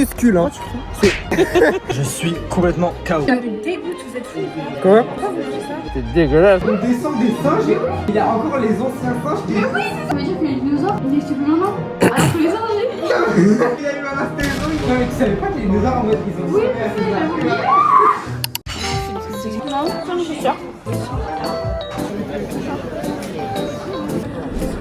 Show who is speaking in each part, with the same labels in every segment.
Speaker 1: testicule, hein. Je suis complètement KO.
Speaker 2: Ça me dégoûte, vous êtes fous.
Speaker 1: Quoi?
Speaker 2: Pourquoi vous faites ça?
Speaker 1: C'est dégueulasse. On descend des singes, il y a encore les anciens singes qui...
Speaker 2: Mais oui, ça veut dire que les dinosaures, ils n'existent plus maintenant. Alors que les singes,
Speaker 1: Il a eu un astéroïde. Non mais tu savais pas que les dinosaures en mode ils ont...
Speaker 2: oui, c'est j'avais oublié. Non, je suis sûre.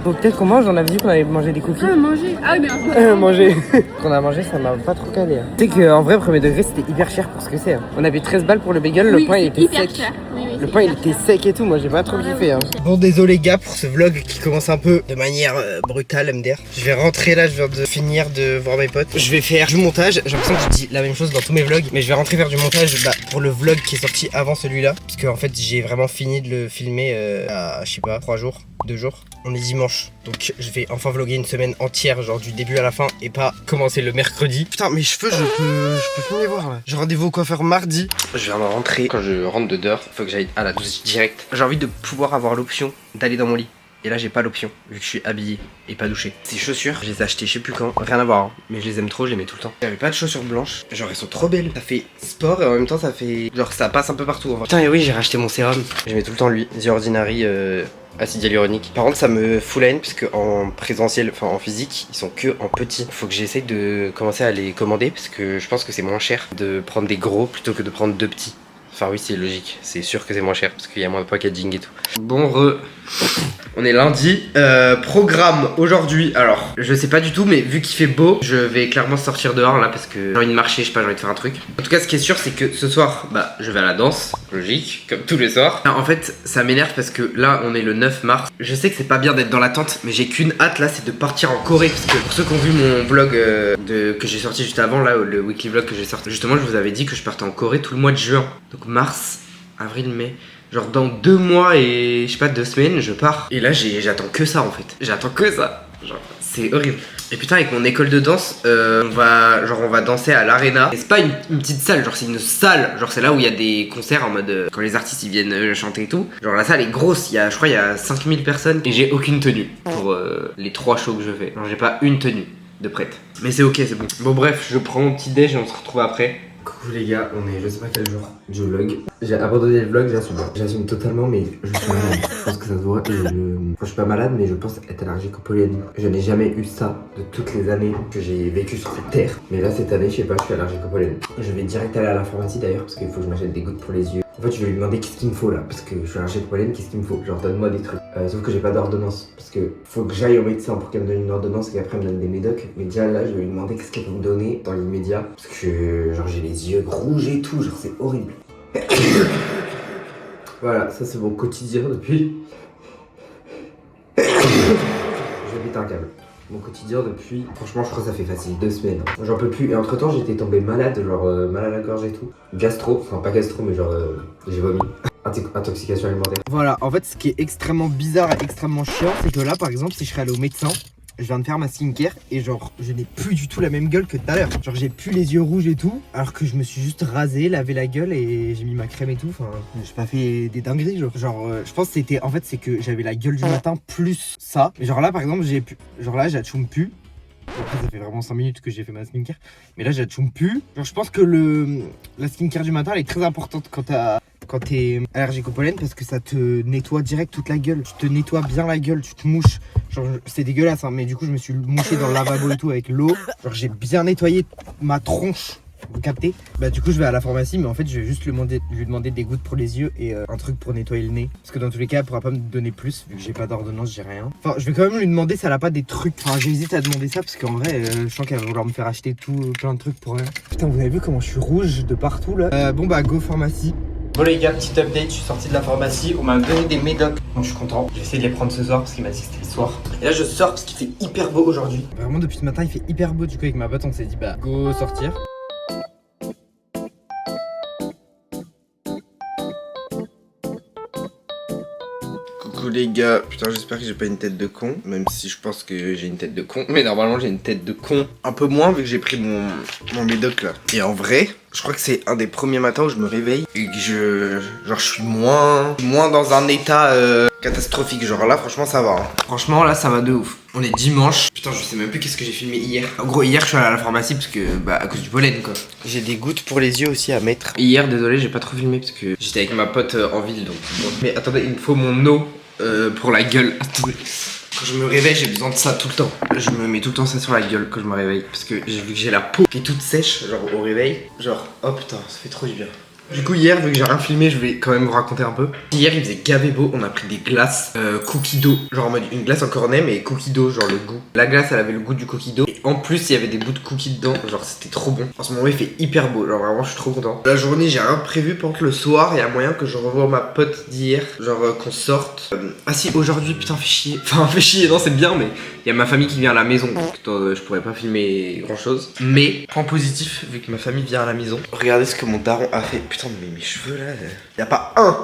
Speaker 1: Faut peut-être qu'on mange, on avait dit qu'on allait manger des cookies.
Speaker 2: Ah, manger. Ah oui, bien.
Speaker 1: Manger. Qu'on a mangé, ça m'a pas trop calé. Hein. Tu sais qu'en vrai, premier degré, c'était hyper cher pour ce que c'est. Hein. On avait 13 balles pour le bagel, le pain il était
Speaker 2: hyper
Speaker 1: sec.
Speaker 2: cher. Oui,
Speaker 1: Le pain il était sec et tout, moi j'ai pas trop kiffé. Hein. Bon, désolé gars pour ce vlog qui commence un peu de manière brutale, MDR. Je vais rentrer là, je viens de finir de voir mes potes. Je vais faire du montage, j'ai l'impression que je dis la même chose dans tous mes vlogs, mais je vais rentrer faire du montage pour le vlog qui est sorti avant celui-là. Parce qu'en fait j'ai vraiment fini de le filmer à, je sais pas, 3 jours, 2 jours. On est dimanche, donc je vais enfin vlogger une semaine entière, genre du début à la fin, et pas commencer le mercredi. Putain, mes cheveux, je peux plus les voir là. J'ai rendez-vous au coiffeur mardi. Je viens de rentrer. Quand je rentre de dehors, faut que j'aille à la douche direct. J'ai envie de pouvoir avoir l'option d'aller dans mon lit. Et là j'ai pas l'option, vu que je suis habillé et pas douché. Ces chaussures, je les ai achetées je sais plus quand, rien à voir, hein. Mais je les aime trop, je les mets tout le temps. J'avais pas de chaussures blanches, genre elles sont trop belles. Ça fait sport et en même temps ça fait... genre ça passe un peu partout en vrai. Putain et oui, j'ai racheté mon sérum, je mets tout le temps lui, The Ordinary acide hyaluronique. Par contre ça me fout la haine parce que en présentiel, enfin en physique, ils sont que en petit. Faut que j'essaye de commencer à les commander parce que je pense que c'est moins cher de prendre des gros plutôt que de prendre 2 petits. Enfin oui, c'est logique, c'est sûr que c'est moins cher parce qu'il y a moins de packaging et tout. Bon on est lundi, programme aujourd'hui, alors je sais pas du tout mais vu qu'il fait beau, je vais clairement sortir dehors là parce que j'ai envie de marcher, je sais pas, j'ai envie de faire un truc. En tout cas ce qui est sûr c'est que ce soir, bah je vais à la danse, logique, comme tous les soirs. En fait ça m'énerve parce que là on est le 9 mars, je sais que c'est pas bien d'être dans l'attente mais j'ai qu'une hâte là, c'est de partir en Corée. Parce que pour ceux qui ont vu mon vlog que j'ai sorti juste avant là, le weekly vlog que j'ai sorti, justement je vous avais dit que je partais en Corée tout le mois de juin. Donc mars, avril, mai, genre dans 2 mois et je sais pas 2 semaines je pars. Et là j'attends que ça en fait, j'attends que ça, genre c'est horrible. Et putain avec mon école de danse, on va danser à l'Arena. Et c'est pas une petite salle, genre c'est une salle, genre c'est là où il y a des concerts en mode quand les artistes ils viennent chanter et tout. Genre la salle est grosse, je crois il y a 5000 personnes et j'ai aucune tenue pour les 3 shows que je fais. Genre j'ai pas une tenue de prête. Mais c'est ok, c'est bon. Bon bref, je prends mon petit déj et on se retrouve après. Coucou les gars, on est je sais pas quel jour du vlog. J'ai abandonné le vlog, j'assume totalement mais je suis malade. Je pense que ça se voit. Enfin, je suis pas malade mais je pense être allergique au pollen. Je n'ai jamais eu ça de toutes les années que j'ai vécu sur cette terre. Mais là cette année je sais pas, je suis allergique au pollen. Je vais direct aller à la pharmacie d'ailleurs parce qu'il faut que je m'achète des gouttes pour les yeux. En fait je vais lui demander qu'est-ce qu'il me faut là parce que je suis allergique au pollen, qu'est-ce qu'il me faut? Genre donne-moi des trucs. Sauf que j'ai pas d'ordonnance parce que faut que j'aille au médecin pour qu'elle me donne une ordonnance et qu'après elle me donne des médocs. Mais déjà là je vais lui demander qu'est-ce qu'elle peut me donner dans l'immédiat parce que genre j'ai les yeux rouges et tout, genre c'est horrible. Voilà, ça c'est mon quotidien depuis... Je vais péter un câble. Mon quotidien depuis... Franchement je crois que ça fait facile 2 semaines. J'en peux plus. Et entre temps j'étais tombé malade, genre mal à la gorge et tout. Gastro, enfin pas gastro mais genre j'ai vomi. Intoxication alimentaire. Voilà, en fait ce qui est extrêmement bizarre et extrêmement chiant, c'est que là par exemple si je serais allé au médecin, je viens de faire ma skincare et genre je n'ai plus du tout la même gueule que tout à l'heure. Genre j'ai plus les yeux rouges et tout, alors que je me suis juste rasé, lavé la gueule et j'ai mis ma crème et tout. Enfin, j'ai pas fait des dingueries genre je pense que c'était, en fait c'est que j'avais la gueule du matin plus ça. Mais genre là par exemple j'ai pu, genre là j'atchoum plus. Après ça fait vraiment 5 minutes que j'ai fait ma skincare, mais là j'atchoum plus. Genre je pense que la skincare du matin elle est très importante quand t'es allergique au pollen parce que ça te nettoie direct toute la gueule. Tu te nettoies bien la gueule, tu te mouches. Genre c'est dégueulasse hein, mais du coup je me suis mouché dans le lavabo et tout avec l'eau. Genre j'ai bien nettoyé ma tronche. Vous captez? Bah du coup je vais à la pharmacie mais en fait je vais juste lui demander des gouttes pour les yeux et un truc pour nettoyer le nez. Parce que dans tous les cas elle pourra pas me donner plus vu que j'ai pas d'ordonnance, j'ai rien. Enfin je vais quand même lui demander si elle a pas des trucs. Enfin j'hésite à demander ça parce qu'en vrai je sens qu'elle va vouloir me faire acheter tout plein de trucs pour rien. Putain vous avez vu comment je suis rouge de partout là. Bon bah go pharmacie. Bon les gars, petit update, je suis sorti de la pharmacie, on m'a donné des médocs, donc je suis content. J'ai essayé de les prendre ce soir parce qu'il m'a dit que c'était le soir. Et là je sors parce qu'il fait hyper beau aujourd'hui. Vraiment depuis ce matin il fait hyper beau, du coup avec ma pote on s'est dit bah go sortir. Coucou les gars, putain j'espère que j'ai pas une tête de con, même si je pense que j'ai une tête de con, mais normalement j'ai une tête de con un peu moins vu que j'ai pris mon médoc là. Et en vrai, je crois que c'est un des premiers matins où je me réveille et que je suis moins dans un état catastrophique. Genre là, franchement, ça va. Hein. Franchement, là, ça va de ouf. On est dimanche. Putain, je sais même plus qu'est-ce que j'ai filmé hier. En gros, hier, je suis allé à la pharmacie parce que, bah, à cause du pollen, quoi. J'ai des gouttes pour les yeux aussi à mettre. Hier, désolé, j'ai pas trop filmé parce que j'étais avec ma pote en ville, donc. Bon. Mais attendez, il me faut mon eau pour la gueule. Attendez. Quand je me réveille, j'ai besoin de ça tout le temps. Je me mets tout le temps ça sur la gueule quand je me réveille. Parce que j'ai vu que j'ai la peau qui est toute sèche, genre au réveil. Genre, oh putain, ça fait trop du bien. Du coup hier, vu que j'ai rien filmé, je vais quand même vous raconter un peu. Hier il faisait gavé beau, on a pris des glaces cookie dough. Genre en mode une glace en cornet mais cookie dough, genre le goût. La glace elle avait le goût du cookie dough. Et en plus il y avait des bouts de cookies dedans, genre c'était trop bon. En ce moment il fait hyper beau, genre vraiment je suis trop content. La journée j'ai rien prévu, par contre le soir il y a moyen que je revoie ma pote d'hier. Genre qu'on sorte. Ah si aujourd'hui putain fait chier. Enfin fait chier, non c'est bien mais il y a ma famille qui vient à la maison. Donc je pourrais pas filmer grand chose. Mais point positif, vu que ma famille vient à la maison. Regardez ce que mon daron a fait. Putain mais mes cheveux là, y a pas un,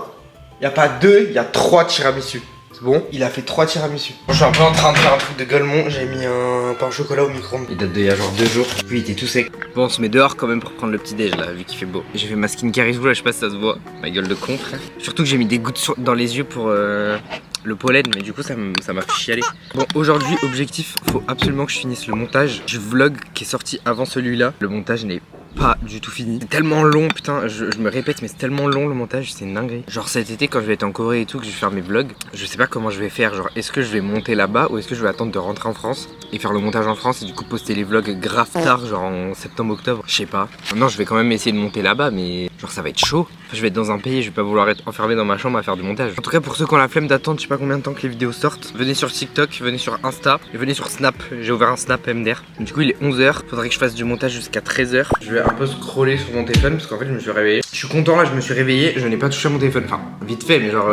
Speaker 1: y a pas deux, y a 3 tiramisu. C'est bon? Il a fait 3 tiramisu. Moi je suis un peu en train de faire un truc de gueulemont. J'ai mis un pain au chocolat au micro-ondes. Il date d'il y a genre 2 jours. Puis il était tout sec. Bon on se met dehors quand même pour prendre le petit déj là vu qu'il fait beau. J'ai fait ma skincare et tout là, je sais pas si ça se voit. Ma gueule de con frère. Surtout que j'ai mis des gouttes dans les yeux pour le pollen, mais du coup ça m'a fait chialer. Bon aujourd'hui objectif, faut absolument que je finisse le montage du vlog qui est sorti avant celui-là. Le montage n'est pas du tout fini. C'est tellement long, putain, je me répète, mais c'est tellement long le montage, c'est une dinguerie. Genre cet été quand je vais être en Corée et tout, que je vais faire mes vlogs, je sais pas comment je vais faire. Genre est-ce que je vais monter là-bas ou est-ce que je vais attendre de rentrer en France et faire le montage en France et du coup poster les vlogs grave tard, genre en septembre-octobre, je sais pas. Non, je vais quand même essayer de monter là-bas, mais genre ça va être chaud. Enfin, je vais être dans un pays, je vais pas vouloir être enfermé dans ma chambre à faire du montage. En tout cas pour ceux qui ont la flemme d'attendre, je sais pas combien de temps que les vidéos sortent, venez sur TikTok, venez sur Insta et venez sur Snap. J'ai ouvert un Snap MDR. Du coup il est 11h, faudrait que je fasse du montage jusqu'à 13h. Je vais un peu scroller sur mon téléphone parce qu'en fait je me suis réveillé. Je suis content là, je me suis réveillé, je n'ai pas touché à mon téléphone. Enfin vite fait mais genre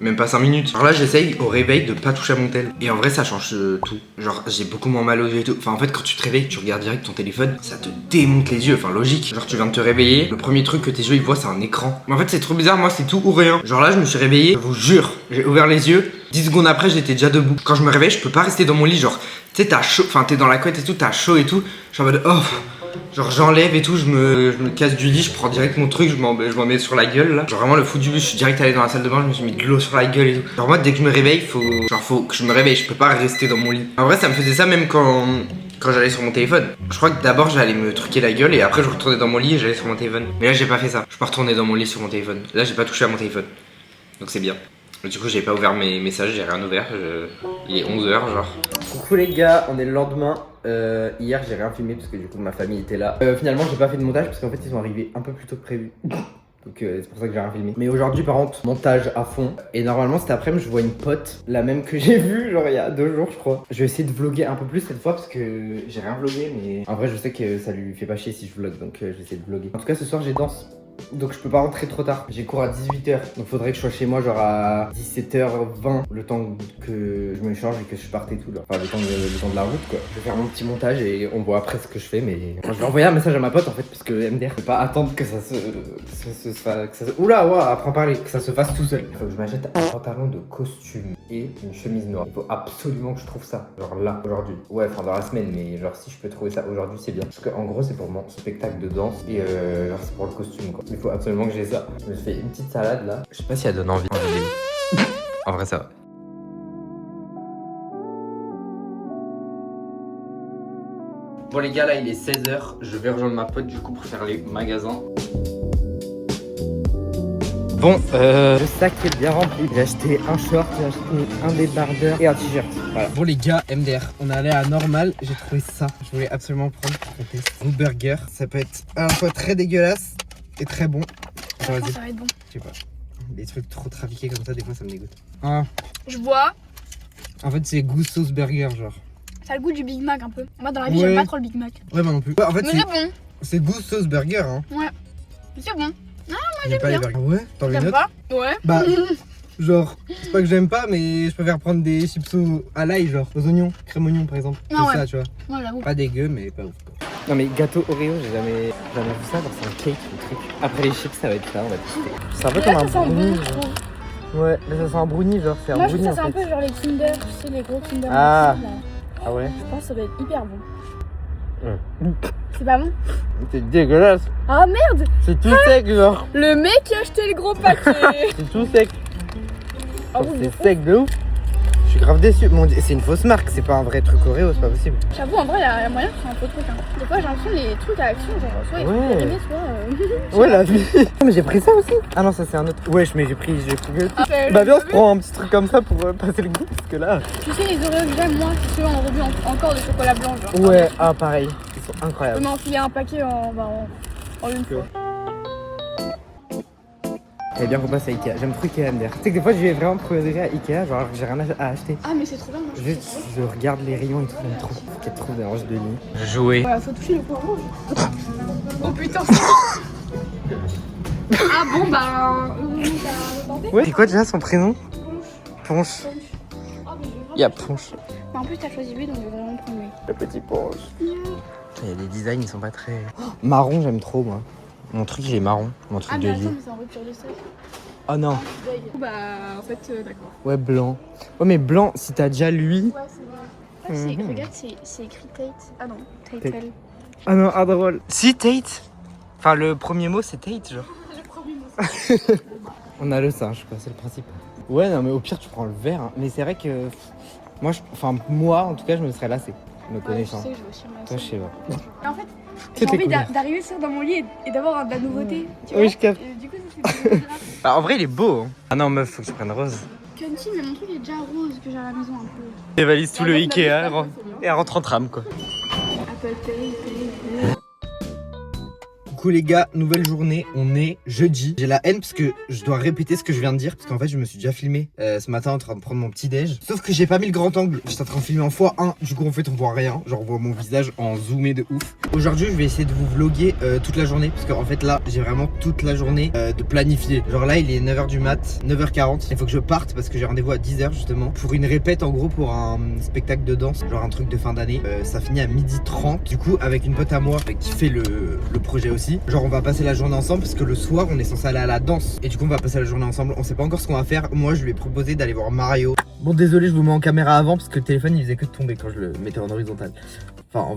Speaker 1: même pas 5 minutes. Alors là j'essaye au réveil de pas toucher à mon tel. Et en vrai ça change tout. Genre j'ai beaucoup moins mal aux yeux et tout. Enfin en fait quand tu te réveilles, tu regardes direct ton téléphone, ça te démonte les yeux, enfin logique. Genre tu viens de te réveiller, le premier truc que tes yeux ils voient c'est un écran. Mais en fait c'est trop bizarre, moi c'est tout ou rien. Genre là je me suis réveillé, je vous jure, j'ai ouvert les yeux, 10 secondes après j'étais déjà debout. Quand je me réveille je peux pas rester dans mon lit, genre tu sais t'as chaud, enfin t'es dans la couette et tout, t'as chaud et tout. Je suis en mode oh. Genre j'enlève et tout, je me casse du lit, je prends direct mon truc, je m'en mets sur la gueule là. Genre vraiment le fou du bus, je suis direct allé dans la salle de bain, je me suis mis de l'eau sur la gueule et tout. Genre moi dès que je me réveille, faut que je me réveille, je peux pas rester dans mon lit. En vrai ça me faisait ça même quand j'allais sur mon téléphone. Je crois que d'abord j'allais me truquer la gueule et après je retournais dans mon lit et j'allais sur mon téléphone. Mais là j'ai pas fait ça, je suis pas retourné dans mon lit sur mon téléphone. Là j'ai pas touché à mon téléphone. Donc c'est bien. Du coup j'ai pas ouvert mes messages, j'ai rien ouvert, il est 11h genre. Coucou les gars, on est le lendemain. Hier j'ai rien filmé parce que du coup ma famille était là. Finalement j'ai pas fait de montage parce qu'en fait ils sont arrivés un peu plus tôt que prévu. Donc c'est pour ça que j'ai rien filmé. Mais aujourd'hui par contre, montage à fond. Et normalement cet après-midi je vois une pote, la même que j'ai vue genre il y a 2 jours je crois. Je vais essayer de vlogger un peu plus cette fois parce que j'ai rien vlogué. Mais en vrai je sais que ça lui fait pas chier si je vlog, donc je vais essayer de vlogger. En tout cas ce soir j'ai danse. Donc je peux pas rentrer trop tard. J'ai cours à 18h. Donc faudrait que je sois chez moi genre à 17h20. Le temps que je me change et que je parte et tout là. Enfin le temps de la route quoi. Je vais faire mon petit montage et on voit après ce que je fais. Mais enfin, je vais envoyer un message à ma pote en fait. Parce que MDR peut pas attendre que ça se Oula ouah, apprends à parler. Que ça se fasse tout seul. Il faut que je m'achète un pantalon de costume et une chemise noire. Il faut absolument que je trouve ça. Genre là, aujourd'hui. Ouais, enfin dans la semaine. Mais genre si je peux trouver ça aujourd'hui c'est bien. Parce que en gros c'est pour mon spectacle de danse. Et genre c'est pour le costume quoi. Il faut absolument que j'ai ça. Je me suis fait une petite salade là. Je sais pas si elle donne envie en vidéo. En vrai ça va. Bon les gars là il est 16h. Je vais rejoindre ma pote du coup pour faire les magasins. Bon, le sac est bien rempli. J'ai acheté un short, j'ai acheté un débardeur et un t-shirt. Voilà. Bon les gars, MDR, on est allé à Normal. J'ai trouvé ça. Je voulais absolument prendre pour tester. Un burger. Ça peut être à la fois très dégueulasse et très bon.
Speaker 2: Ça va être bon.
Speaker 1: Je sais pas. Des trucs trop trafiqués comme ça, des fois ça me dégoûte. Ah.
Speaker 2: Je vois.
Speaker 1: En fait, c'est goût sauce burger, genre.
Speaker 2: Ça a le goût du Big Mac un peu. Moi dans la vie, j'aime pas trop le Big Mac.
Speaker 1: Ouais, moi non plus. Ouais, en fait,
Speaker 2: mais c'est bon.
Speaker 1: C'est goût sauce burger, hein.
Speaker 2: Ouais. C'est bon. Ah, moi
Speaker 1: j'aime pas
Speaker 2: bien.
Speaker 1: les burgers. Ouais, t'en veux une
Speaker 2: J'aime
Speaker 1: autre?
Speaker 2: pas. Ouais.
Speaker 1: Bah, genre, c'est pas que j'aime pas, mais je préfère prendre des chips à l'ail, genre, aux oignons, crème oignon par exemple.
Speaker 2: Ah ouais.
Speaker 1: Ça, tu vois.
Speaker 2: Ouais, j'avoue.
Speaker 1: Pas dégueu, mais pas ouf. Non, mais gâteau Oreo, j'ai jamais vu ça, genre c'est un cake, le truc. Après les chips, ça va être ça, on va tester. C'est un peu comme un brownie, genre. Ouais, mais ça sent un brownie, genre, c'est un
Speaker 2: moi,
Speaker 1: brownie.
Speaker 2: Moi, je trouve ça c'est un peu genre les Kinder, tu sais, les gros Kinder.
Speaker 1: Ah.
Speaker 2: Là.
Speaker 1: Ah ouais?
Speaker 2: Je pense que ça doit être hyper bon. C'est pas bon?
Speaker 1: C'est dégueulasse.
Speaker 2: Ah merde!
Speaker 1: C'est tout sec, genre.
Speaker 2: Le mec qui a acheté le gros paquet.
Speaker 1: C'est tout sec.
Speaker 2: Ah
Speaker 1: Genre,
Speaker 2: oui,
Speaker 1: c'est
Speaker 2: de
Speaker 1: sec de ouf. Je suis grave déçu. C'est une fausse marque, c'est pas un vrai truc Oreo, c'est pas possible.
Speaker 2: J'avoue, en vrai, il y a moyen que c'est un faux truc. Hein. Des fois, j'ai l'impression que les trucs à action, genre, soit ils sont
Speaker 1: Ouais.
Speaker 2: périmés, soit.
Speaker 1: Ouais, la vie. Mais j'ai pris ça aussi. Ah non, ça c'est un autre. Wesh, mais j'ai pris le
Speaker 2: Ah,
Speaker 1: Bah viens, on se prend un petit truc comme ça pour passer le goût, parce que là.
Speaker 2: Tu sais, les Oreos que j'aime, moi, c'est ceux en rebut encore de chocolat blanc. Genre.
Speaker 1: Ouais, ah pareil. Ils sont
Speaker 2: Je
Speaker 1: incroyables.
Speaker 2: peux m'enfiler un paquet en une fois.
Speaker 1: Et bien qu'on passe à Ikea. J'aime trop Ikea MDR. Tu sais que des fois je vais vraiment progresser à Ikea, genre j'ai rien à acheter.
Speaker 2: Ah, mais c'est trop bien, moi.
Speaker 1: Juste je regarde les rayons et tout, j'aime trop. Qu'il y a trop de range de lit. Jouer.
Speaker 2: Voilà, faut toucher le point rouge. Oh putain, ah bon, bah.
Speaker 1: Ouais. C'est quoi déjà son prénom? Ponche.
Speaker 2: Ah, mais je vais
Speaker 1: Il y a Ponche.
Speaker 2: Mais en plus, t'as choisi lui, donc je vais vraiment prendre lui.
Speaker 1: Le petit Ponche. Il y a des designs, ils sont pas très. Oh, marron, j'aime trop moi. Mon truc il est marron, mon truc
Speaker 2: Ah,
Speaker 1: de
Speaker 2: mais
Speaker 1: lit.
Speaker 2: attends, mais c'est en rupture de stock.
Speaker 1: Oh non.
Speaker 2: Bah, en fait, d'accord.
Speaker 1: Ouais, blanc. Ouais, mais blanc, si t'as déjà lui.
Speaker 2: Ouais, c'est vrai.
Speaker 1: Mhm.
Speaker 2: Regarde, c'est écrit Tate. Ah non, Tate.
Speaker 1: Tate. Ah non, ah drôle. Si, Tate. Enfin, le premier mot c'est Tate, genre.
Speaker 2: Le premier mot.
Speaker 1: On a le singe, quoi, c'est le principe. Ouais, non, mais au pire, tu prends le vert. Hein. Mais c'est vrai que. Moi, en tout cas, je me serais lassé, me connaissant.
Speaker 2: Je sais, je vais aussi me
Speaker 1: Toi, je sais pas.
Speaker 2: Et en fait,
Speaker 1: Tout
Speaker 2: j'ai envie
Speaker 1: est cool.
Speaker 2: d'arriver sur dans mon lit et d'avoir de la nouveauté. Tu
Speaker 1: Oui,
Speaker 2: vois.
Speaker 1: je capte.
Speaker 2: Et du coup, ça c'est grave.
Speaker 1: Bah, en vrai, il est beau. Hein. Ah non, meuf, faut que je prenne rose.
Speaker 2: Cunty, mais mon truc est déjà rose que j'ai à la maison un peu.
Speaker 1: Elle valise tout
Speaker 2: La
Speaker 1: le
Speaker 2: meuf
Speaker 1: Ikea
Speaker 2: n'a
Speaker 1: elle
Speaker 2: pas
Speaker 1: rentre-
Speaker 2: fait, c'est bien.
Speaker 1: et elle rentre en tram, quoi.
Speaker 2: Apple Pay.
Speaker 1: Coucou les gars, nouvelle journée, on est jeudi. J'ai la haine parce que je dois répéter ce que je viens de dire parce qu'en fait je me suis déjà filmé ce matin en train de prendre mon petit déj. Sauf que j'ai pas mis le grand angle, j'étais en train de filmer en x1, du coup en fait on voit rien, genre on voit mon visage en zoomé de ouf. Aujourd'hui je vais essayer de vous vlogger toute la journée parce qu'en fait là j'ai vraiment toute la journée de planifier. Genre là il est 9h du mat, 9h40, il faut que je parte parce que j'ai rendez-vous à 10h justement pour une répète en gros pour un spectacle de danse, genre un truc de fin d'année. Ça finit à 12h30 du coup avec une pote à moi qui fait le projet aussi. Genre on va passer la journée ensemble parce que le soir on est censé aller à la danse et du coup on va passer la journée ensemble. On sait pas encore ce qu'on va faire. Moi je lui ai proposé d'aller voir Mario. Bon désolé je vous mets en caméra avant parce que le téléphone il faisait que de tomber quand je le mettais en horizontal. Enfin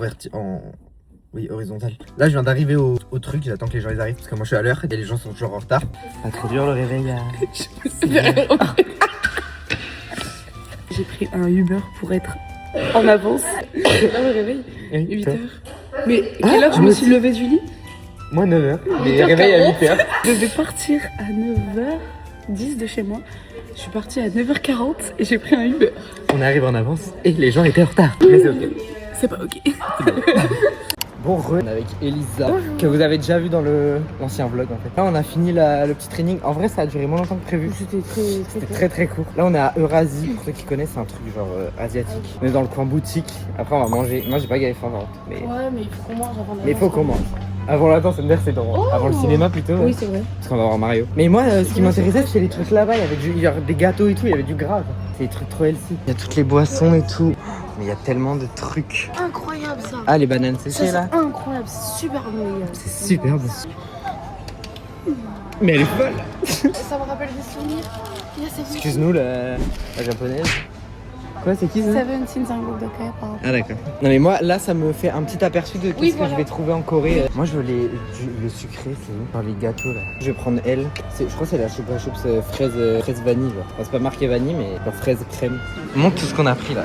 Speaker 1: oui horizontal. Là je viens d'arriver au truc, j'attends que les gens ils arrivent parce que moi je suis à l'heure et les gens sont toujours en retard. Pas trop dur le réveil
Speaker 3: J'ai pris un Uber pour être en avance. Là, le réveil, 8h. Mais quelle heure je me suis levée du lit?
Speaker 1: Moi 9h. Mais
Speaker 3: 8h40.
Speaker 1: réveil à 8h.
Speaker 3: Je devais partir à 9h10 de chez moi. Je suis partie à 9h40 et j'ai pris un Uber.
Speaker 1: On arrive en avance et les gens étaient en retard. Mais c'est ok.
Speaker 3: C'est pas ok.
Speaker 1: Bon on est avec Elisa, que vous avez déjà vu dans l'ancien vlog en fait. Là on a fini le petit training, en vrai ça a duré moins longtemps que prévu. C'était très court. Là on est à Eurasie, pour ceux qui connaissent c'est un truc genre asiatique. On est dans le coin boutique, après on va manger. Moi j'ai pas gagné faim par contre. Mais
Speaker 3: Ouais, mais il faut qu'on mange avant
Speaker 1: il faut qu'on mange. Avant la danse, c'est dans avant le cinéma plutôt.
Speaker 3: Oui, c'est vrai.
Speaker 1: Parce qu'on va voir Mario. Mais moi ce qui m'intéressait c'était les trucs là-bas, il y avait genre, des gâteaux et tout, il y avait du gras. C'est des trucs trop healthy. Il y a toutes les boissons et tout. Mais il y a tellement de trucs.
Speaker 2: Incroyable ça.
Speaker 1: Ah les bananes séchées là.
Speaker 2: Incroyable, c'est super bon.
Speaker 1: C'est super bon. Mais elle est folle.
Speaker 2: Ça me rappelle des souvenirs. Il y a cette
Speaker 1: Excuse-nous la japonaise. Quoi c'est qui ça?
Speaker 3: 17 un groupe de K, pardon.
Speaker 1: Ah d'accord. Non mais moi là ça me fait un petit aperçu de qu'est-ce que
Speaker 2: voilà.
Speaker 1: je vais trouver en Corée. Moi je veux le sucré, c'est où? Genre les gâteaux là. Je vais prendre elle. Je crois que c'est la Chupa Chups fraise vanille. Genre. Enfin, c'est pas marqué vanille mais genre fraise crème. Montre tout ce qu'on a pris là.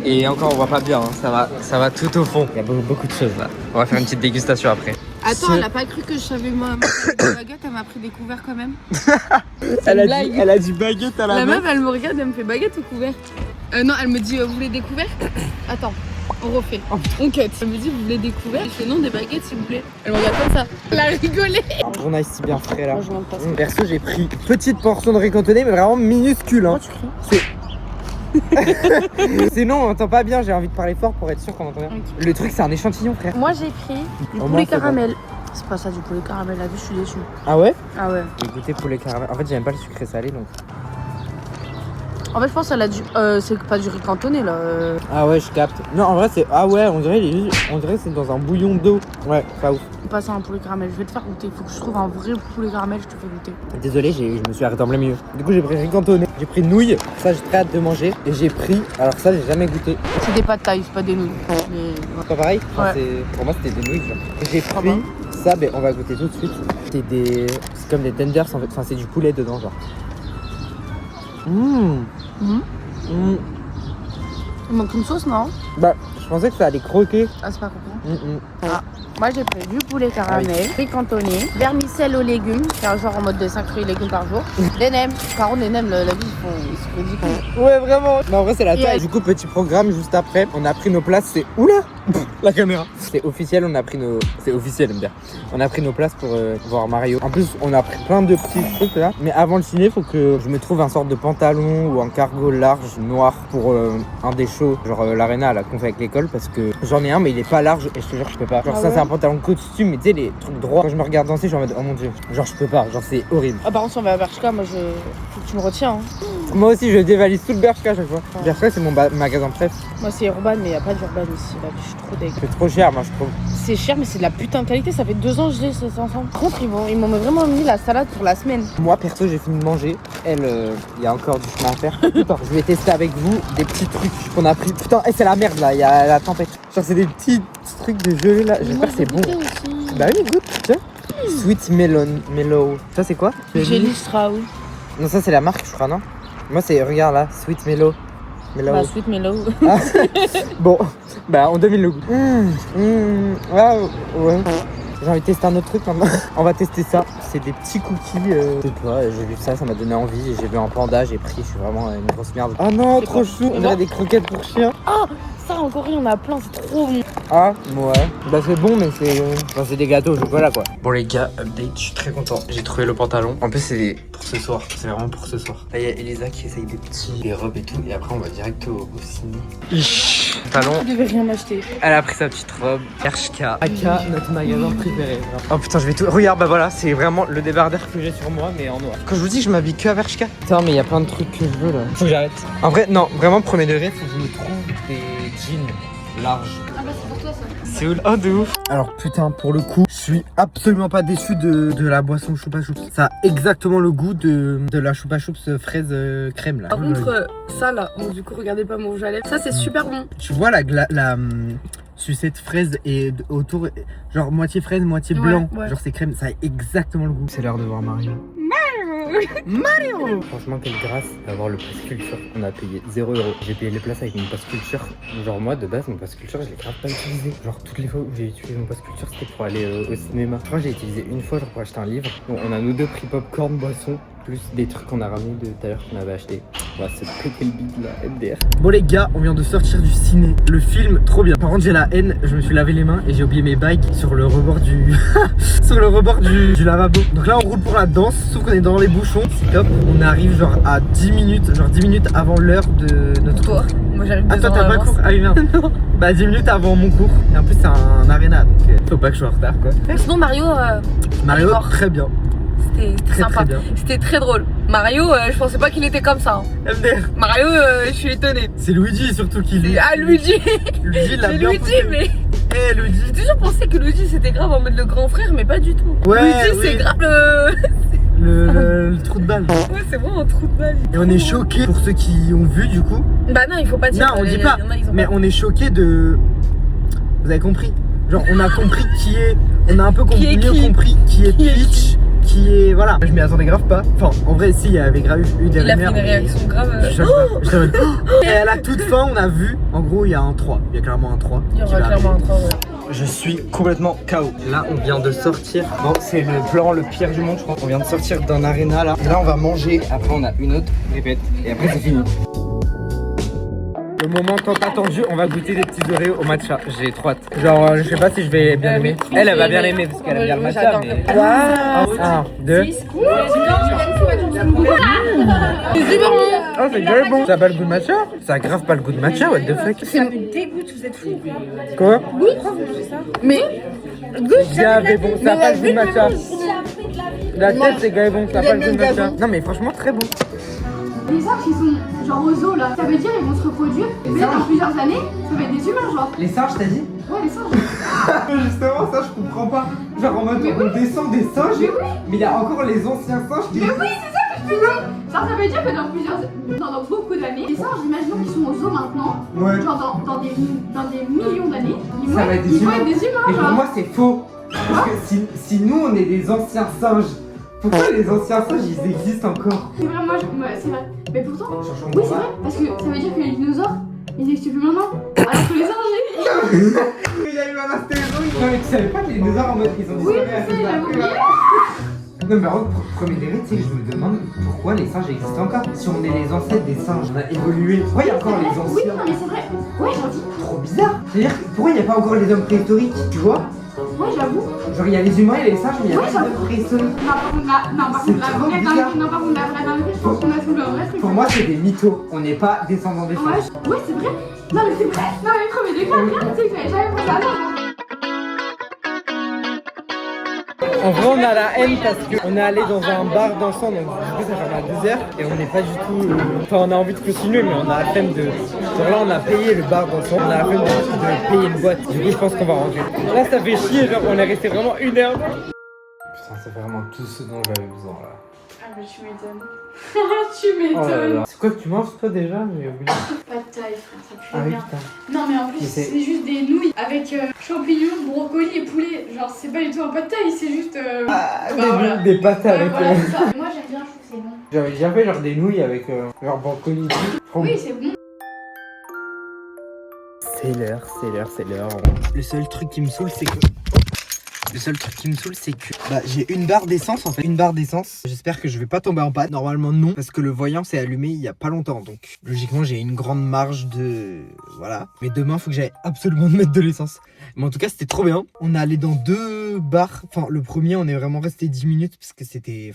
Speaker 1: Et encore on voit pas bien, hein. ça va tout au fond. Il y a beaucoup de choses là. On va faire une petite dégustation après.
Speaker 3: Attends, elle a pas cru que je savais moi des baguettes, elle m'a pris des couverts quand même.
Speaker 1: Elle
Speaker 3: blague.
Speaker 1: a dit baguette à la
Speaker 3: La
Speaker 1: main.
Speaker 3: meuf, elle me regarde, elle me fait baguette ou couvert? Non, elle me dit, vous voulez des couverts? Attends, on refait. On cut. Elle me dit, vous voulez des couverts? Je fais non, des baguettes s'il vous plaît. Elle me regarde comme ça. Elle a rigolé.
Speaker 1: On a ici bien frais là.
Speaker 3: Moi, je m'en passe.
Speaker 1: Perso j'ai pris une petite portion de riz cantonné mais vraiment minuscule hein.
Speaker 3: Pourquoi tu cries?
Speaker 1: Sinon on entend pas bien, j'ai envie de parler fort pour être sûr qu'on entend bien.
Speaker 3: Ok.
Speaker 1: Le truc c'est un échantillon frère.
Speaker 3: Moi, j'ai pris du
Speaker 1: Au moins,
Speaker 3: poulet
Speaker 1: c'est bon.
Speaker 3: caramel. C'est pas ça, du poulet caramel. La vue, je suis déçue.
Speaker 1: Ah ouais?
Speaker 3: Ah ouais.
Speaker 1: J'ai goûté poulet caramel. En fait j'aime pas le sucré salé donc.
Speaker 3: En fait, je pense qu'elle a du. C'est pas du riz cantonné là.
Speaker 1: Ah ouais je capte. Non en vrai c'est. Ah ouais on dirait que c'est dans un bouillon d'eau. Ouais pas ouf.
Speaker 3: Pas ça, un poulet caramel. Je vais te faire goûter. Faut que je trouve un vrai poulet caramel, je te fais goûter.
Speaker 1: Désolé je me suis arrêté en plein milieu. Du coup j'ai pris riz cantonné. J'ai pris nouilles. Ça j'ai très hâte de manger. Et j'ai pris. Alors ça j'ai jamais goûté.
Speaker 3: C'est des pâtes taille, c'est pas des nouilles. Mais...
Speaker 1: C'est pas pareil? Enfin,
Speaker 3: Ouais.
Speaker 1: pour moi c'était des nouilles genre. Et j'ai
Speaker 3: Ah
Speaker 1: pris
Speaker 3: bah.
Speaker 1: ça, ben on va goûter tout de suite. C'est comme des tenders en fait. Enfin c'est du poulet dedans genre.
Speaker 3: Il manque une sauce, non?
Speaker 1: Bah, je pensais que ça allait croquer.
Speaker 3: Ah, c'est pas compris. Ah, moi j'ai pris du poulet caramel, riz cantonné, vermicelle aux légumes, c'est un genre en mode de 5 fruits et légumes par jour. Des nems. Par contre, les nems, la vie, ils sont ridicules.
Speaker 1: Ouais, vraiment. Mais en vrai, c'est la taille.
Speaker 3: Yes.
Speaker 1: Du coup, petit programme juste après. On a pris nos places. C'est. Oula la caméra. C'est officiel, on a pris nos. C'est officiel, me dire. On a pris nos places pour voir Mario. En plus, on a pris plein de petits trucs là. Mais avant le ciné, faut que je me trouve un sorte de pantalon ou un cargo large noir pour un des shows, genre l'arena là qu'on fait avec l'école, parce que j'en ai un, mais il est pas large et je te jure, je peux pas. Genre,
Speaker 3: Ah
Speaker 1: ça,
Speaker 3: ouais.
Speaker 1: c'est un pantalon de costume, mais tu sais, les trucs droits. Quand je me regarde danser, je suis en mode oh mon dieu. Genre, je peux pas. Genre, c'est horrible.
Speaker 3: Ah, par contre, si on va à Bershka, moi faut que tu me retiens. Hein.
Speaker 1: Moi aussi, je dévalise tout le Bershka à chaque fois. Bershka, c'est mon magasin préf.
Speaker 3: Moi, c'est Urban, mais y a pas d'Urban ici. Là, je suis trop dégueu.
Speaker 1: C'est trop cher, moi, je trouve.
Speaker 3: C'est cher, mais c'est de la putain de qualité. Ça fait 2 ans que je l'ai, c'est ensemble. Par contre, ils m'ont vraiment mis la salade pour la semaine.
Speaker 1: Moi perso j'ai fini de manger, elle il y a encore du chemin à faire. Putain, je vais tester avec vous des petits trucs qu'on a pris. Putain, c'est la merde là, il y a la tempête. Genre c'est des petits trucs de gelée là, j'espère que c'est bon. Bah oui, goûte, tiens. Sweet Mellow. Ça c'est quoi?
Speaker 3: Jelly Straw.
Speaker 1: Non, ça c'est la marque je crois, non? Moi c'est, regarde là, Sweet Mellow.
Speaker 3: Bah, Sweet Mellow.
Speaker 1: Ah. Bon, bah on domine le goût. Ouais. J'ai envie de tester un autre truc maintenant. On va tester ça. C'est des petits cookies. Je sais pas, j'ai vu ça m'a donné envie. J'ai vu un panda, j'ai pris. Je suis vraiment une grosse merde. Ah non,
Speaker 3: C'est
Speaker 1: trop
Speaker 3: quoi?
Speaker 1: chou. On dirait des croquettes pour chiens.
Speaker 3: Ah, ça encore, il y en a plein, c'est trop bon.
Speaker 1: Ah, ouais. Bah c'est bon, mais c'est des gâteaux au chocolat quoi. Bon les gars, update, je suis très content. J'ai trouvé le pantalon. En plus c'est pour ce soir. C'est vraiment pour ce soir. Là il y a Elisa qui essaye des robes et tout. Et après on va direct au ciné. Pantalon.
Speaker 3: Tu devais rien m'acheter.
Speaker 1: Elle a pris sa petite robe. Bershka. Aka, notre magasin préféré. Oh putain, je vais tout. Regarde, bah voilà, c'est vraiment le débardeur que j'ai sur moi, mais en noir. Quand je vous dis que je m'habille que à Bershka. Putain, mais il y a plein de trucs que je veux là. Faut que j'arrête. En vrai, non, vraiment, premier degré, faut que je me trouve des jeans larges.
Speaker 2: Ah bah c'est pour toi ça.
Speaker 1: C'est où? Oh, de ouf. Alors, putain, pour le coup, je suis absolument pas déçu de la boisson Choupa Choups. Ça a exactement le goût de la Choupa Choups fraise crème là.
Speaker 3: Par contre, ça là, donc du coup, regardez pas mon rouge à lèvres. Ça, c'est super bon.
Speaker 1: Tu vois la sucette fraise et autour, genre moitié fraise, moitié blanc.
Speaker 3: Ouais.
Speaker 1: Genre c'est crème, ça a exactement le goût. C'est l'heure de voir Mario. Mario. Franchement, quelle grâce d'avoir le pass culture. On a payé 0€. J'ai payé les places avec mon pass culture. Genre moi, de base, mon pass culture, je l'ai grave pas utilisé. Genre toutes les fois où j'ai utilisé mon pass culture, c'était pour aller au cinéma. Je crois que j'ai utilisé une fois genre pour acheter un livre. Donc, on a nous deux pris popcorn, boisson, plus des trucs qu'on a ramenés de tout à l'heure qu'on avait acheté. On va se péter le bide là, MDR. Bon les gars, on vient de sortir du ciné. Le film, trop bien. Par contre, j'ai la haine. Je me suis lavé les mains et j'ai oublié mes bagues sur le rebord du sur le rebord du lavabo. Donc là, on roule pour la danse, sauf qu'on est dans les bouchons. C'est top. On arrive genre à 10 minutes, genre 10 minutes avant l'heure de notre cours.
Speaker 3: Moi, j'arrive
Speaker 1: Ah, toi, t'as pas cours? Ah oui, merde. Bah, 10 minutes avant mon cours. Et en plus, c'est un aréna, donc faut pas que je sois en retard quoi.
Speaker 3: Sinon, Mario,
Speaker 1: Mario,
Speaker 3: d'accord.
Speaker 1: très bien.
Speaker 3: c'était
Speaker 1: Très
Speaker 3: sympa.
Speaker 1: très bien.
Speaker 3: C'était très drôle. Mario, je pensais pas qu'il était comme ça. Hein.
Speaker 1: MDR.
Speaker 3: Mario, je suis étonnée.
Speaker 1: C'est Luigi surtout qui lui.
Speaker 3: Ah, Luigi.
Speaker 1: Luigi l'a
Speaker 3: C'est
Speaker 1: bien
Speaker 3: Luigi,
Speaker 1: poussé.
Speaker 3: mais
Speaker 1: Eh Luigi.
Speaker 3: j'ai toujours pensé que Luigi c'était grave en mode le grand frère, mais pas du tout.
Speaker 1: Ouais,
Speaker 3: Luigi,
Speaker 1: oui.
Speaker 3: c'est grave le.
Speaker 1: Le trou de balle.
Speaker 3: Ouais, c'est vraiment un trou de balle.
Speaker 1: Et on est choqués pour ceux qui ont vu du coup.
Speaker 3: Bah non, il faut pas dire.
Speaker 1: Non, on dit
Speaker 3: Il y
Speaker 1: pas.
Speaker 3: en a, ils ont
Speaker 1: Mais
Speaker 3: pas.
Speaker 1: on est choqués de. Vous avez compris? Genre on a compris qui est. On a un peu
Speaker 3: Qui est
Speaker 1: mieux
Speaker 3: qui
Speaker 1: compris qui est
Speaker 3: Qui est
Speaker 1: Peach. Qui est. Voilà. Je m'y attendais grave pas. Enfin, en vrai, si, il y avait grave eu des
Speaker 3: Il a fait
Speaker 1: rumeurs.
Speaker 3: une réaction grave.
Speaker 1: Je savais pas. J'étais en mode, oh. Et à la toute fin, on a vu. En gros, il y a un 3. Il y a clairement un 3.
Speaker 3: Il y
Speaker 1: qui
Speaker 3: aura
Speaker 1: va
Speaker 3: clairement un
Speaker 1: arriver.
Speaker 3: 3, ouais.
Speaker 1: Je suis complètement KO. Là, on vient de sortir. Bon, c'est le plan le pire du monde, je crois. On vient de sortir d'un aréna là. Et là, on va manger. Après, on a une autre. Répète. Et après, c'est fini. Le moment tant attendu, on va goûter des petits Oreos au matcha. J'ai trop hâte. Genre, je sais pas si je vais bien aimer.
Speaker 3: oui.
Speaker 1: Elle va bien aimer parce qu'elle aime bien le matcha.
Speaker 3: J'adore.
Speaker 1: Mais... Waouh! 1, 2.
Speaker 3: C'est super bon.
Speaker 1: Oh, c'est grave bon. Ça a pas le goût de matcha? Ça a grave pas le goût de matcha, what the fuck?
Speaker 3: Ça me dégoûte, vous êtes fous.
Speaker 1: Quoi?
Speaker 3: Mais.
Speaker 1: C'est grave bon, ça a pas le goût de matcha. La tête, c'est grave bon, ça a pas le goût de matcha. Non, mais franchement, très bon.
Speaker 2: Les singes qui sont genre aux zoos là, ça veut dire ils vont se reproduire et peut-être dans plusieurs années, ça va être des humains genre.
Speaker 1: Les singes, t'as dit?
Speaker 2: Ouais les singes.
Speaker 1: Justement, ça je comprends pas. Genre en mode on descend des singes, mais il y a encore les anciens singes qui.
Speaker 2: Mais oui c'est ça que je te dis. Genre ça veut dire que dans beaucoup d'années, les singes imaginons qu'ils sont aux zoos maintenant,
Speaker 1: Ouais.
Speaker 2: genre dans des millions d'années, ils
Speaker 1: Ça va être des
Speaker 2: vont
Speaker 1: humains.
Speaker 2: être des humains
Speaker 1: Et pour
Speaker 2: genre.
Speaker 1: moi, c'est faux. Parce que si nous on est des anciens singes, pourquoi les anciens singes ils existent encore?
Speaker 2: C'est vrai, moi c'est vrai. Mais pourtant,
Speaker 1: Cherchons
Speaker 2: oui,
Speaker 1: en
Speaker 2: c'est
Speaker 1: bas.
Speaker 2: vrai, parce que ça veut dire que les dinosaures, ils existent plus maintenant. Alors que les singes,
Speaker 1: Il a eu un astéroïde. Non mais tu savais pas que les dinosaures en mode ils ont
Speaker 2: oui,
Speaker 1: disparu à
Speaker 2: je sais,
Speaker 1: cause
Speaker 2: j'avais
Speaker 1: de
Speaker 2: oublié.
Speaker 1: Non mais en fait, premier degré, tu sais, je me demande pourquoi les singes existent encore. Si on est les ancêtres des singes, on a évolué. Pourquoi il y a encore les
Speaker 2: Oui,
Speaker 1: anciens?
Speaker 2: non, mais c'est vrai. Ouais, gentil.
Speaker 1: Trop bizarre. C'est-à-dire, pourquoi il n'y a pas encore les hommes préhistoriques, tu vois?
Speaker 2: Ouais, j'avoue.
Speaker 1: Genre il y a les humains et les singes, mais il y a
Speaker 2: Ouais,
Speaker 1: pas les
Speaker 2: j'avoue.
Speaker 1: hommes préhistoriques.
Speaker 2: Non, par contre, la
Speaker 1: trop
Speaker 2: vraie
Speaker 1: bizarre.
Speaker 2: dinguerie, non, par contre, la vraie dinguerie, je pense qu'on a trouvé un vrai truc.
Speaker 1: Pour moi, c'est des mythos. On n'est pas descendants des
Speaker 2: Ouais,
Speaker 1: singes.
Speaker 2: ouais, c'est vrai. Non, mais c'est vrai. Non, mais premier degré, regarde, tu sais que j'avais jamais pensé à ça.
Speaker 1: En vrai, on a la haine parce qu'on est allé dans un bar dansant, donc du coup, ça ferme à 2h et on n'est pas du tout. Enfin, on a envie de continuer, mais on a la flemme de. Genre là, on a payé le bar dansant, on a la flemme de payer une boîte. Du coup, je pense qu'on va rentrer. Là, ça fait chier, genre, on est resté vraiment 1 heure. Putain, ça fait vraiment tout ce dont j'avais besoin là.
Speaker 2: Ah, mais tu m'étonnes. Tu
Speaker 1: Oh là
Speaker 2: m'étonnes.
Speaker 1: là. C'est quoi que tu manges toi déjà? J'ai oublié.
Speaker 2: Pas de taille, frère, ça pue
Speaker 1: Ah oui,
Speaker 2: bien.
Speaker 1: putain.
Speaker 2: Non, mais en plus,
Speaker 1: Mais c'est-
Speaker 2: c'est juste des nouilles avec champignons, brocolis et poulet. Genre, c'est pas du tout un pas de taille, c'est juste. Voilà.
Speaker 1: Des pâtes
Speaker 2: Ouais,
Speaker 1: avec.
Speaker 2: voilà, c'est ça. Moi, j'aime bien, je trouve que c'est bon.
Speaker 1: J'avais déjà fait genre des nouilles avec genre brocoli.
Speaker 2: Oui, c'est bon.
Speaker 1: C'est l'heure, c'est l'heure, c'est l'heure. Le seul truc qui me saoule, c'est que. Bah, j'ai une barre d'essence en fait. Une barre d'essence. J'espère que je vais pas tomber en panne. Normalement, non. Parce que le voyant s'est allumé il y a pas longtemps. Donc, logiquement, j'ai une grande marge de. Voilà. Mais demain, faut que j'aille absolument mettre de l'essence. Mais en tout cas, c'était trop bien. On est allé dans 2 bars. Enfin, le premier, on est vraiment resté 10 minutes parce que c'était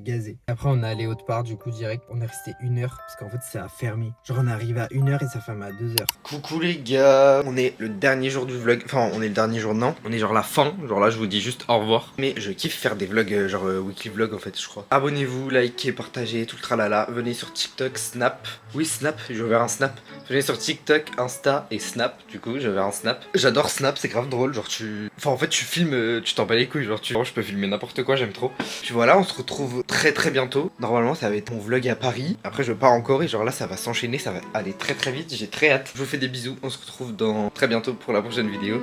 Speaker 1: gazé. Après, on est allé autre part, du coup, direct. On est resté 1 heure parce qu'en fait, ça a fermé. Genre, on est arrivé à 1 heure et ça ferme à 2 heures. Coucou les gars, on est le dernier jour du vlog. Enfin, on est le dernier jour, non. On est genre la fin. Genre là, je vous dis juste au revoir. Mais je kiffe faire des vlogs, genre weekly vlog en fait, je crois. Abonnez-vous, likez, partagez, tout le tralala. Venez sur TikTok, Snap. Oui, Snap, j'ai ouvert un Snap. Venez sur TikTok, Insta et Snap. Du coup, j'ai ouvert un Snap. J'adore Snap, c'est grave drôle. Genre, Enfin, en fait, tu filmes, tu t'en bats les couilles. Genre, je peux filmer n'importe quoi, j'aime trop. Puis voilà, on se retrouve très très bientôt. Normalement, ça va être mon vlog à Paris. Après, je pars en Corée. Genre là, ça va s'enchaîner. Ça va aller très très vite. J'ai très hâte. Je vous fais des bisous. On se retrouve dans très bientôt pour la prochaine vidéo.